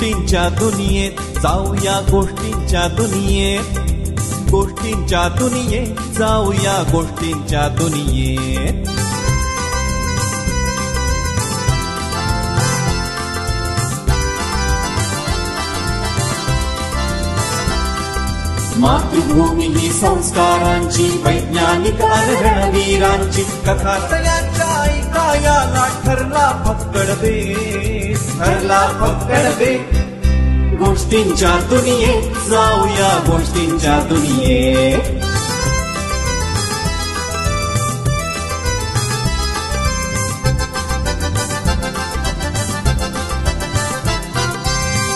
गोष्टींच्या दुनियेत जाऊया, गोष्टींच्या दुनियेत, गोष्टींच्या दुनियेत जाऊया, गोष्टींच्या दुनियेत. मातृभूमी ही संस्कारांची, वैज्ञानिक रणवीरांची कथा तयांच्या ऐकायाला ठरला फक्कड बेस, ठरला फक्कड बेस. गोष्टींच्या दुनियेत जाऊया, गोष्टींच्या दुनियेत.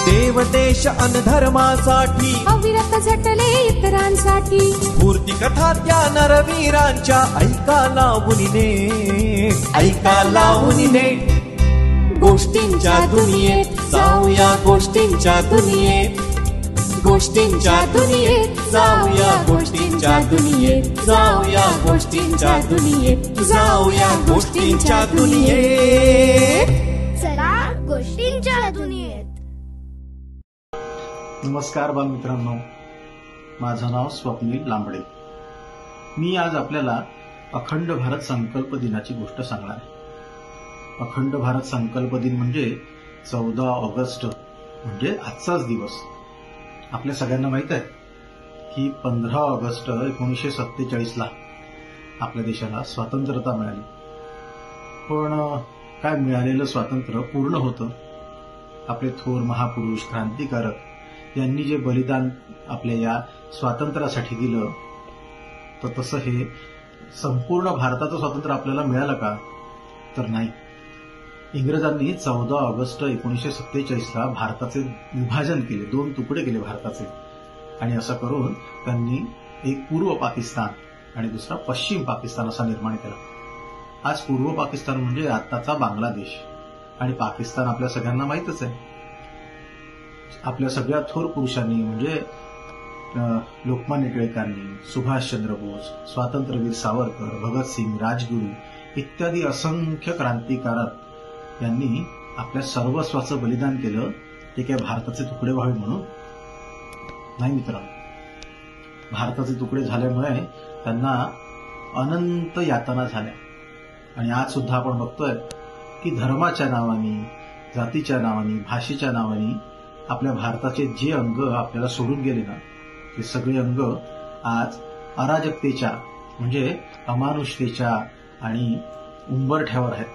देव देश अन धर्मासाठी अविरत झटले इतरांसाठी, स्फूर्ती कथा त्या नरवीरांच्या ऐका लावून ऐका लावून. गोष्टींच्या दुनियेत जाऊया, गोष्टींच्या दुनियेत, गोष्टींच्या दुनियेत जाऊया, गोष्टींच्या दुनियेत जाऊया, गोष्टींच्या दुनियेत जाऊया, गोष्टींच्या दुनियेत. चला गोष्टींच्या दुनियेत. नमस्कार बालमित्रांनो, माझं नाव स्वप्नील लांबडे. मी आज आपल्याला अखंड भारत संकल्प दिनाची गोष्ट सांगणार आहे. अखंड भारत संकल्प दिन म्हणजे 14 ऑगस्ट म्हणजे आजचाच दिवस. आपल्या सगळ्यांना माहित आहे की 15 ऑगस्ट 1947ला आपल्या देशाला स्वातंत्र्यता मिळाली. पण काय मिळालेलं स्वातंत्र्य पूर्ण होतं? आपले थोर महापुरुष क्रांतिकारक यांनी जे बलिदान आपल्या या स्वातंत्र्यासाठी दिलं, तर तसं हे संपूर्ण भारताचं स्वातंत्र्य आपल्याला मिळालं का? तर नाही. इंग्रजांनी 14 ऑगस्ट 1947ला भारताचे विभाजन केले, 2 तुकडे केले भारताचे. आणि असं करून त्यांनी एक पूर्व पाकिस्तान आणि दुसरा पश्चिम पाकिस्तान असा निर्माण केला. आज पूर्व पाकिस्तान म्हणजे आताचा बांगलादेश, आणि पाकिस्तान आपल्या सगळ्यांना माहीतच आहे. आपल्या सगळ्या थोर पुरुषांनी म्हणजे लोकमान्य टिळकांनी, सुभाषचंद्र बोस, स्वातंत्र्यवीर सावरकर, भगतसिंग, राजगुरू इत्यादी असंख्य क्रांतिकारक यांनी आपल्या सर्वस्वाचं बलिदान केलं. ते काय भारताचे तुकडे व्हावे म्हणून नाही मित्रांनो. भारताचे तुकडे झाल्यामुळे त्यांना अनंत यातना झाल्या. आणि आज सुद्धा आपण बघतोय की धर्माच्या नावाने, जातीच्या नावाने, भाषेच्या नावाने आपल्या भारताचे जे अंग आपल्याला सोडून गेले ना, ते सगळे अंग आज अराजकतेच्या म्हणजे अमानुषतेच्या आणि उंबरठ्यावर आहेत.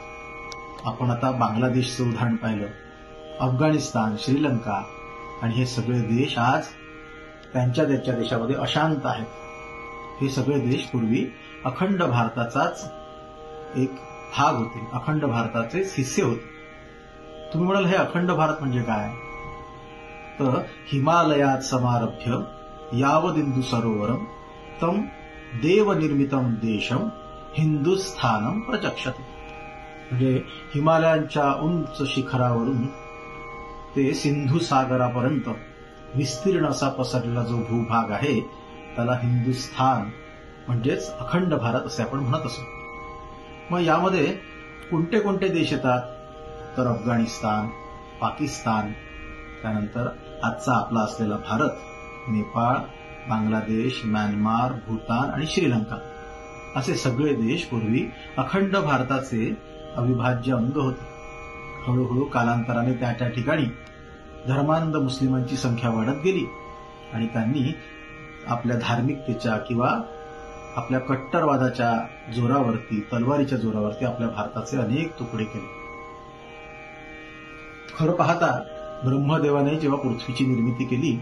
आपण आता बांगलादेशचं उदाहरण पाहिलं, अफगाणिस्तान, श्रीलंका आणि हे सगळे देश आज त्यांच्या देशामध्ये अशांत आहेत. हे सगळे देश पूर्वी अखंड भारताचाच एक भाग होते, अखंड भारताचे हिस्से होते. तुम्ही म्हणाल हे अखंड भारत म्हणजे काय? तर हिमालयात समारभ्य यावदिंदु सरोवरम तम देवनिर्मितम देशम हिंदुस्थानम प्रचक्षते. म्हणजे हिमालयांच्या उंच शिखरावरून ते सिंधू सागरापर्यंत विस्तीर्ण असा पसरलेला जो भूभाग आहे त्याला हिंदुस्थान म्हणजेच अखंड भारत असे आपण म्हणत असतो. मग यामध्ये कोणते कोणते देश येतात? तर अफगाणिस्तान, पाकिस्तान, त्यानंतर आजचा आपला असलेला भारत, नेपाळ, बांगलादेश, म्यानमार, भूतान आणि श्रीलंका असे सगळे देश पूर्वी अखंड भारताचे अविभाज्य अंग होते. हळूहळू कालांतराने त्या त्या ठिकाणी धर्मांध मुस्लिमांची संख्या वाढत गेली आणि त्यांनी आपल्या धार्मिकतेच्या किंवा आपल्या कट्टरवादाच्या जोरावरती, तलवारीच्या जोरावरती आपल्या भारताचे अनेक तुकडे केले. खरं पाहता ब्रह्मदेवाने जेव्हा पृथ्वीची निर्मिती केली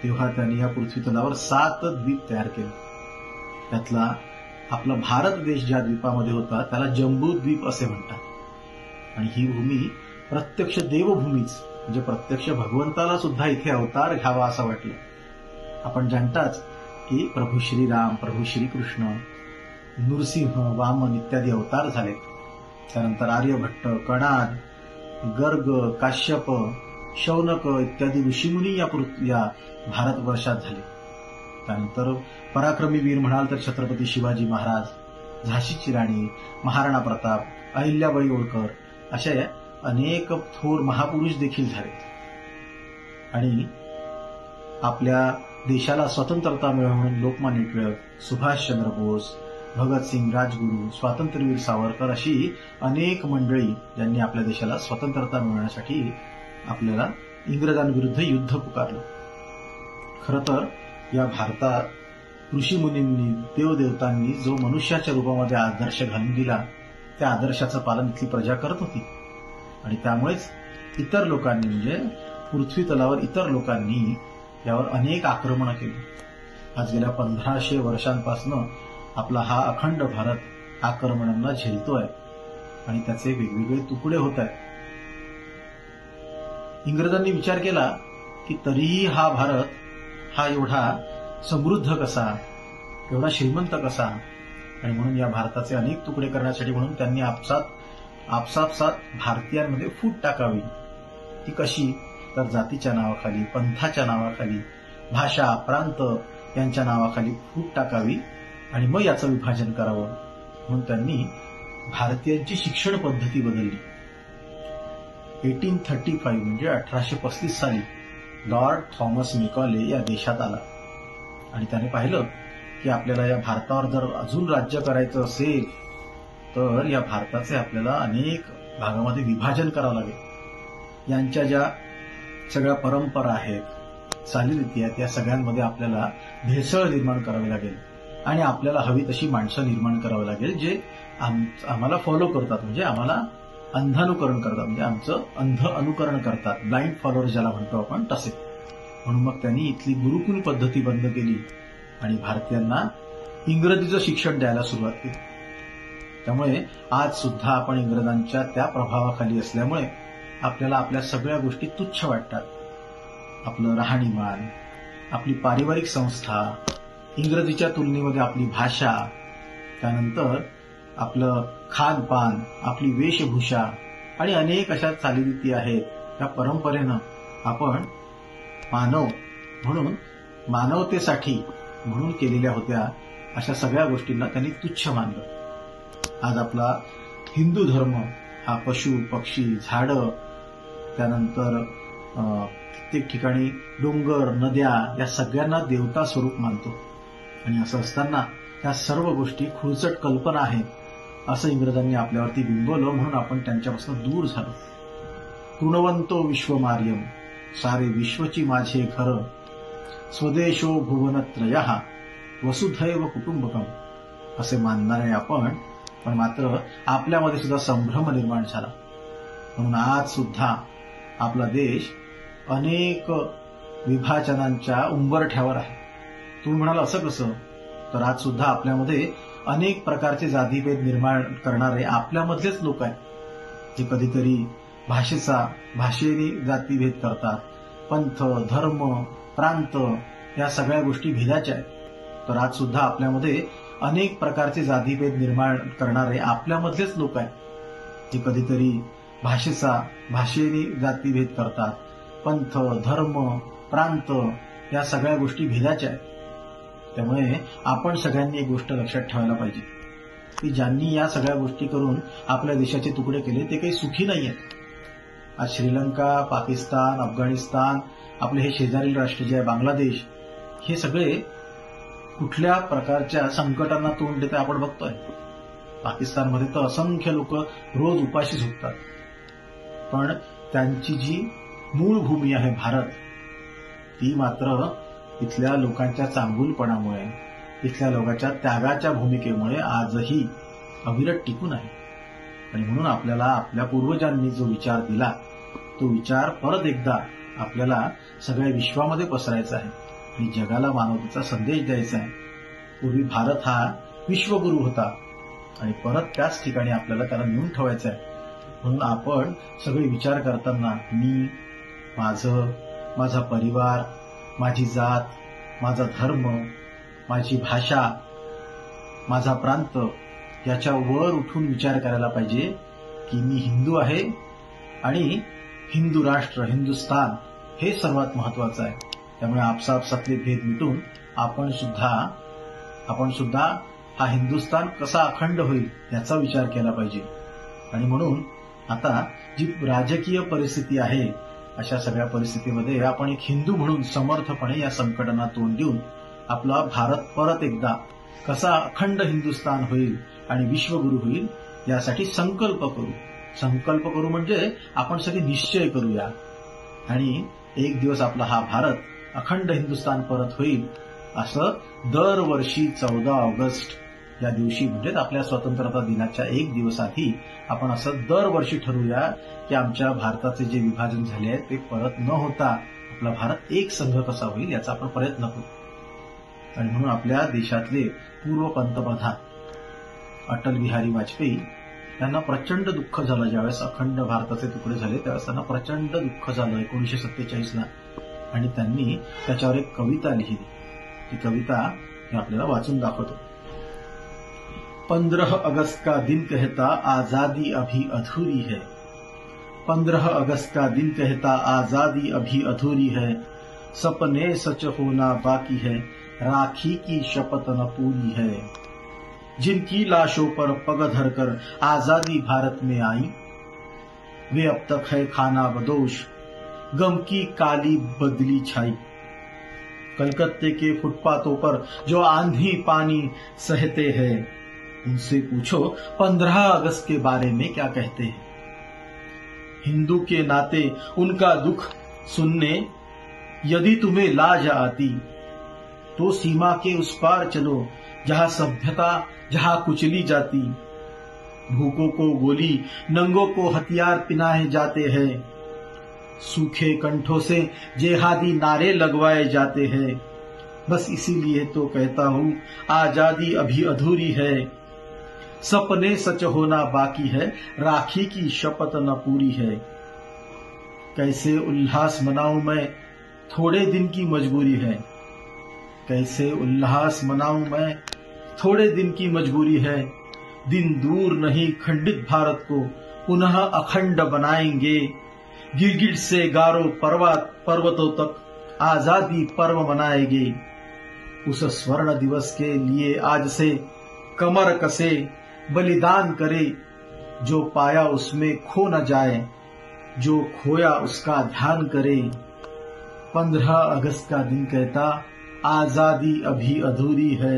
तेव्हा त्यांनी या पृथ्वी तलावर 7 द्वीप तयार केले. त्यातला आपला भारत देश ज्या द्वीपामध्ये होता त्याला जम्बूद्वीप असे म्हणतात. आणि ही भूमी प्रत्यक्ष देवभूमीच, म्हणजे प्रत्यक्ष भगवंताला सुद्धा इथे अवतार घ्यावा असं वाटलं. आपण जाणताच की प्रभू श्रीराम, प्रभू श्रीकृष्ण, नृसिंह, वामन इत्यादी अवतार झाले. त्यानंतर आर्यभट्ट, कणाद, गर्ग, काश्यप, शौनक इत्यादी ऋषीमुनी या भारतवर्षात झाले. त्यानंतर पराक्रमी वीर म्हणाल तर छत्रपती शिवाजी महाराज, झाशीची राणी, महाराणा प्रताप, अहिल्याबाई होळकर अशा अनेक थोर महापुरुष देखील झाले. आणि आपल्या देशाला स्वतंत्रता मिळावी म्हणून लोकमान्य टिळक, सुभाषचंद्र बोस, भगतसिंग, राजगुरू, स्वातंत्र्यवीर सावरकर अशी अनेक मंडळी ज्यांनी आपल्या देशाला स्वतंत्रता मिळवण्यासाठी आपल्याला इंग्रजांविरुद्ध युद्ध पुकारलं. खरं तर या भारतात ऋषीमुनींनी, देवदेवतांनी जो मनुष्याच्या रूपामध्ये आदर्श घालून दिला त्या आदर्शाचं पालन इथली प्रजा करत होती. आणि त्यामुळेच इतर लोकांनी म्हणजे पृथ्वी तलावर इतर लोकांनी यावर अनेक आक्रमणं केली. आज गेल्या 1500 वर्षांपासून आपला हा अखंड भारत आक्रमणांना झेलतोय आणि त्याचे वेगवेगळे तुकडे होत आहेत. इंग्रजांनी विचार केला की तरीही हा भारत हा एवढा समृद्ध कसा, एवढा श्रीमंत कसा, आणि म्हणून या भारताचे अनेक तुकडे करण्यासाठी म्हणून त्यांनी आपसापसात भारतीयांमध्ये फूट टाकावी. ती कशी, तर जातीच्या नावाखाली, पंथाच्या नावाखाली, भाषा, प्रांत यांच्या नावाखाली फूट टाकावी आणि मग याचं विभाजन करावं म्हणून त्यांनी भारतीयांची शिक्षण पद्धती बदलली. 1835 म्हणजे 1835 साली लॉर्ड थॉमस मेकॉले या देशात आला आणि त्याने पाहिलं की आपल्याला या भारतावर जर अजून राज्य करायचं असेल तर या भारताचे आपल्याला अनेक भागामध्ये विभाजन करावं लागेल. यांच्या ज्या सगळ्या परंपरा आहेत, चालीरीती आहेत, या सगळ्यांमध्ये आपल्याला भेसळ निर्माण करावी लागेल आणि आपल्याला हवी तशी माणसं निर्माण करावी लागेल जे आम्हाला फॉलो करतात, म्हणजे आम्हाला अंधानुकरण करतात, म्हणजे आमचं अंध अनुकरण करतात, ब्लाइंड फॉलोअर ज्याला म्हणतो आपण तसे. म्हणून मग त्यांनी इथली गुरुकुल पद्धती बंद केली आणि भारतीयांना इंग्रजीचं शिक्षण द्यायला सुरुवात केली. त्यामुळे आज सुद्धा आपण इंग्रजांच्या त्या प्रभावाखाली असल्यामुळे आपल्याला आपल्या सगळ्या गोष्टी तुच्छ वाटतात. आपलं राहणीमान, आपली पारिवारिक संस्था, इंग्रजीच्या तुलनेमध्ये आपली भाषा, त्यानंतर आपलं खानपान, आपली वेशभूषा आणि अनेक अशा चालीरीती आहेत. त्या परंपरेनं आपण मानव म्हणून मानवतेसाठी म्हणून केलेल्या होत्या अशा सगळ्या गोष्टींना त्यांनी तुच्छ मानलं. आज आपला हिंदू धर्म हा पशु, पक्षी, झाडं, त्यानंतर प्रत्येक ठिकाणी डोंगर, नद्या या सगळ्यांना देवता स्वरूप मानतो. आणि असं असताना त्या सर्व गोष्टी खुळचट कल्पना आहेत असं इंग्रजांनी आपल्यावरती बिंबवलं म्हणून आपण त्यांच्यापासून दूर झालो. तृणवंतो विश्वमार्यम सारे विश्वची माझे घर, स्वदेशो भुवनत्रयः वसुधैव कुटुंबकम असे मानणारे आपण, पण मात्र आपल्यामध्ये सुद्धा संभ्रम निर्माण झाला. म्हणून आज सुद्धा आपला देश अनेक विभाजनांच्या उंबरठ्यावर आहे. तुम्ही म्हणाल असं कसं, तर आज सुद्धा आपल्यामध्ये अनेक प्रकारचे जातीभेद निर्माण करणारे आपल्यामधलेच लोक आहेत, जे कधीतरी भाषेने जातीभेद करतात. पंथ, धर्म, प्रांत या सगळ्या गोष्टी भेदाच्या आहेत. तर आज सुद्धा आपल्यामध्ये अनेक प्रकारचे जातीभेद निर्माण करणारे आपल्यामधलेच लोक आहेत, जे कधीतरी भाषेने जातीभेद करतात. पंथ, धर्म, प्रांत या सगळ्या गोष्टी भेदाच्या आहेत. त्यामुळे आपण सगळ्यांनी एक गोष्ट लक्षात ठेवायला पाहिजे की ज्यांनी या सगळ्या गोष्टी करून आपल्या देशाचे तुकडे केले ते काही सुखी नाही आहेत. आज श्रीलंका, पाकिस्तान, अफगाणिस्तान, आपले हे शेजारील राष्ट्र जे आहे बांगलादेश, हे सगळे कुठल्या प्रकारच्या संकटांना तोंड देते आपण बघतोय. पाकिस्तानमध्ये तर असंख्य लोक रोज उपाशी झोपतात, पण त्यांची जी मूळ भूमी आहे भारत, ती मात्र इथल्या लोकांच्या चांगुलपणामुळे, इथल्या लोकांच्या त्यागाच्या भूमिकेमुळे आजही अविरत टिकून आहे. आणि म्हणून आपल्याला आपल्या पूर्वजांनी जो विचार दिला तो विचार परत एकदा आपल्याला सगळ्या विश्वामध्ये पसरायचा आहे आणि जगाला मानवतेचा संदेश द्यायचा आहे. पूर्वी भारत हा विश्वगुरू होता आणि परत त्याच ठिकाणी आपल्याला त्याला नेऊन ठेवायचं आहे. म्हणून आपण सगळे विचार करताना मी, माझा परिवार, माझी जात, माझा धर्म, माझी भाषा, माझा प्रांत याच्या वर उठून विचार करायला पाहिजे की मी हिंदू आहे आणि हिंदू राष्ट्र, हिंदुस्थान हे सर्वात महत्वाचं आहे. त्यामुळे आपसापसातले भेद मिटून आपण सुद्धा हा हिंदुस्थान कसा अखंड होईल याचा विचार केला पाहिजे. आणि म्हणून आता जी राजकीय परिस्थिती आहे अशा सगळ्या परिस्थितीमध्ये आपण एक हिंदू म्हणून समर्थपणे या संकटांना तोंड देऊन आपला भारत परत एकदा कसा अखंड हिंदुस्थान होईल आणि विश्वगुरू होईल यासाठी संकल्प करू म्हणजे आपण सगळे निश्चय करूया आणि एक दिवस आपला हा भारत अखंड हिंदुस्थान परत होईल असं दरवर्षी 14 ऑगस्ट या दिवशी म्हणजे आपल्या स्वतंत्रता दिनाच्या एक दिवस आधी आपण असं दरवर्षी ठरवूया की आमच्या भारताचे जे विभाजन झाले आहे ते परत न होता आपला भारत एक संघ कसा होईल याचा आपण प्रयत्न करू. आणि म्हणून आपल्या देशातले पूर्व पंतप्रधान अटल बिहारी वाजपेयी यांना प्रचंड दुःख झालं. ज्यावेळेस अखंड भारताचे तुकडे झाले त्यावेळेस त्यांना प्रचंड दुःख झालं 1947 आणि त्यांनी त्याच्यावर एक कविता लिहिली. ती कविता मी आपल्याला वाचून दाखवतो. 15 अगस्त का दिन कहता आजादी अभी अधूरी है. 15 अगस्त का दिन कहता आजादी अभी अधूरी है. सपने सच होना बाकी है. राखी की शपथ न पूरी है. जिनकी लाशों पर पग धरकर आजादी भारत में आई वे अब तक है खाना बदोश. गम की काली बदली छाई. कलकत्ते के फुटपाथों पर जो आंधी पानी सहते हैं उनसे पूछो 15 अगस्त के बारे में क्या कहते हैं. हिंदू के नाते उनका दुख सुनने यदि तुम्हें लाज आती तो सीमा के उस पार चलो जहां सभ्यता जहां कुचली जाती. भूखों को गोली नंगों को हथियार पिनाए जाते हैं. सूखे कंठों से जेहादी नारे लगवाए जाते हैं. बस इसीलिए तो कहता हूं आजादी अभी अधूरी है. सपने सच होना बाकी है. राखी की शपथ न पूरी है. कैसे उल्लास मनाऊं मैं थोड़े दिन की मजबूरी है. कैसे उल्लास मनाऊं मैं थोड़े दिन की मजबूरी है. दिन दूर नहीं खंडित भारत को पुनः अखंड बनाएंगे. गिरगिट से गारो पर्वतों तक आजादी पर्व मनाएंगे. उस स्वर्ण दिवस के लिए आज से कमर कसे बलिदान करे. जो पाया उसमें खो न जाए. जो खोया उसका ध्यान करे. 15 अगस्त का दिन कहता आजादी अभी अधूरी है.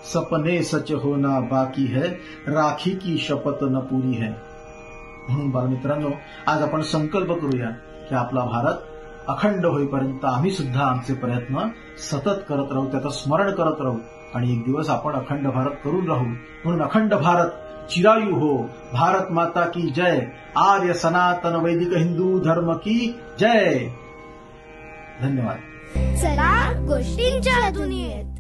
सपने सच होना बाकी है. राखी की शपथ न पूरी है. म्हणून बालमित्रांनो आज आपण संकल्प करूया की आपला भारत अखंड होईपर्यंत आम्ही सुद्धा आमचे प्रयत्न सतत करत राहू, त्याचं स्मरण करत राहू आणि एक दिवस आपण अखंड भारत करून राहू. म्हणून अखंड भारत चिरायू हो. भारत माता की जय. आर्य सनातन वैदिक हिंदू धर्म की जय. धन्यवाद. चला गोष्टींच्या दुनियेत.